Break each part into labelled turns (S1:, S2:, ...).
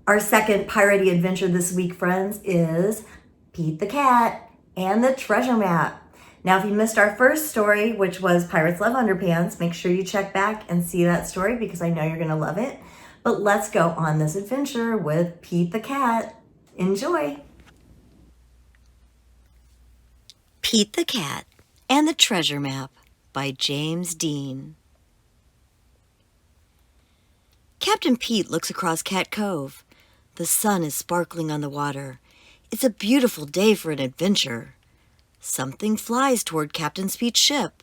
S1: Our second piratey adventure this week, friends, is Pete the Cat and the Treasure Map. Now, if you missed our first story, which was Pirates Love Underpants, make sure you check back and see that story because I know you're going to love it. But let's go on this adventure with Pete the Cat. Enjoy!
S2: Pete the Cat and the Treasure Map by James Dean. Captain Pete looks across Cat Cove. The sun is sparkling on the water. It's a beautiful day for an adventure. Something flies toward Captain Pete's ship.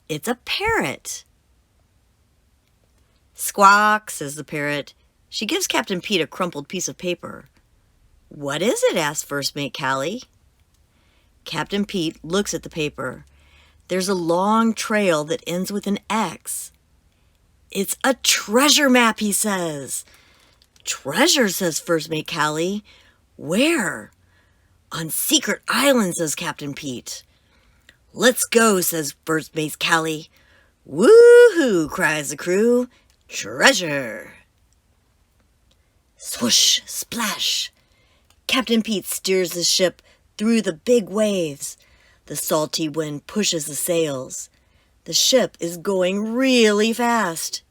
S2: It's a parrot. "Squawk," says the parrot. She gives Captain Pete a crumpled piece of paper. "What is it?" asks First Mate Callie. Captain Pete looks at the paper. There's a long trail that ends with an X. "It's a treasure map," he says. "Treasure," says First Mate Callie. "Where?" "On Secret Island," says Captain Pete. "Let's go," says First Mate Callie. "Woo-hoo," cries the crew. "Treasure!" Swoosh, splash. Captain Pete steers the ship through the big waves. The salty wind pushes the sails. The ship is going really fast.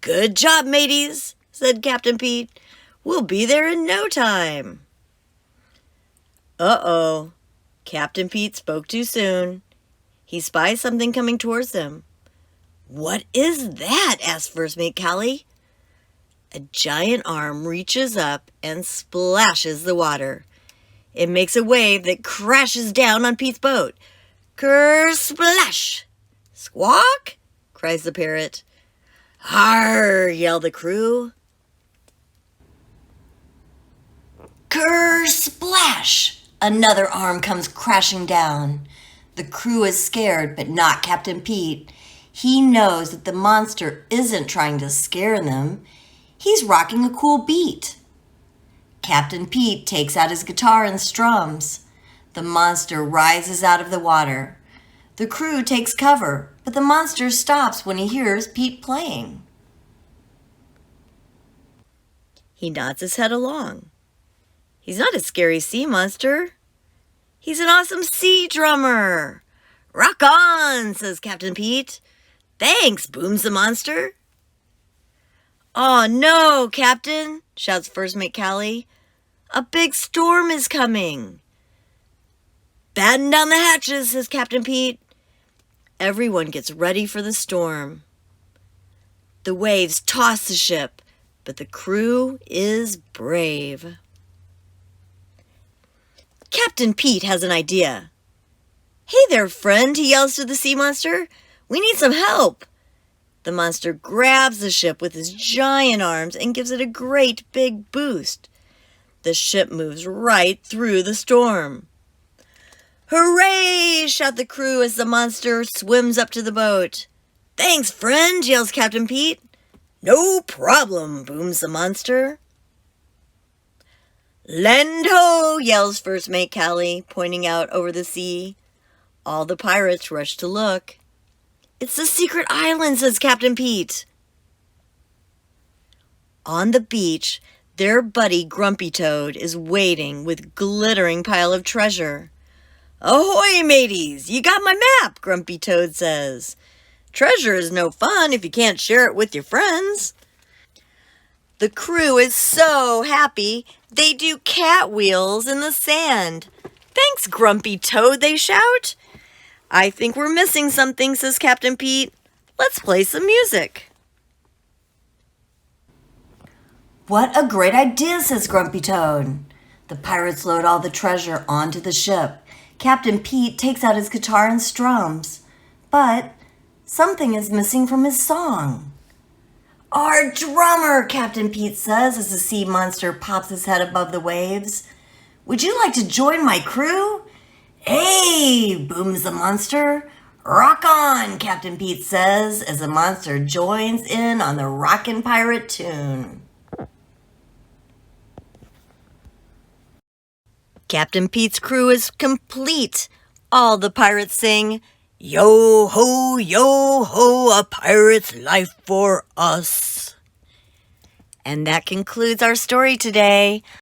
S2: "Good job, mateys," said Captain Pete. "We'll be there in no time." Uh-oh. Captain Pete spoke too soon. He spies something coming towards them. "What is that?" asked First Mate Callie. A giant arm reaches up and splashes the water. It makes a wave that crashes down on Pete's boat. Ker-splash! "Squawk!" cries the parrot. "Arr!" yell the crew. Ker-splash! Another arm comes crashing down. The crew is scared, but not Captain Pete. He knows that the monster isn't trying to scare them. He's rocking a cool beat. Captain Pete takes out his guitar and strums. The monster rises out of the water. The crew takes cover, but the monster stops when he hears Pete playing. He nods his head along. He's not a scary sea monster. He's an awesome sea drummer. "Rock on," says Captain Pete. "Thanks," booms the monster. "Oh no, Captain," shouts First Mate Callie. "A big storm is coming." "Batten down the hatches," says Captain Pete. Everyone gets ready for the storm. The waves toss the ship, but the crew is brave. Captain Pete has an idea. "Hey there, friend," he yells to the sea monster. "We need some help." The monster grabs the ship with his giant arms and gives it a great big boost. The ship moves right through the storm. "Hooray!" shout the crew as the monster swims up to the boat. "Thanks, friend," yells Captain Pete. "No problem," booms the monster. "Lend ho!" yells First Mate Callie, pointing out over the sea. All the pirates rush to look. "It's the secret island," says Captain Pete. On the beach, their buddy Grumpy Toad is waiting with glittering pile of treasure. "Ahoy, mateys! You got my map," Grumpy Toad says. "Treasure is no fun if you can't share it with your friends." The crew is so happy, they do cat wheels in the sand. "Thanks, Grumpy Toad," they shout. "I think we're missing something," says Captain Pete. "Let's play some music." "What a great idea," says Grumpy Toad. The pirates load all the treasure onto the ship. Captain Pete takes out his guitar and strums. But something is missing from his song. "Our drummer," Captain Pete says as the sea monster pops his head above the waves. "Would you like to join my crew?" "Hey!" booms the monster. "Rock on," Captain Pete says as the monster joins in on the rockin' pirate tune. Captain Pete's crew is complete. All the pirates sing, "Yo ho, a pirate's life for us." And that concludes our story today.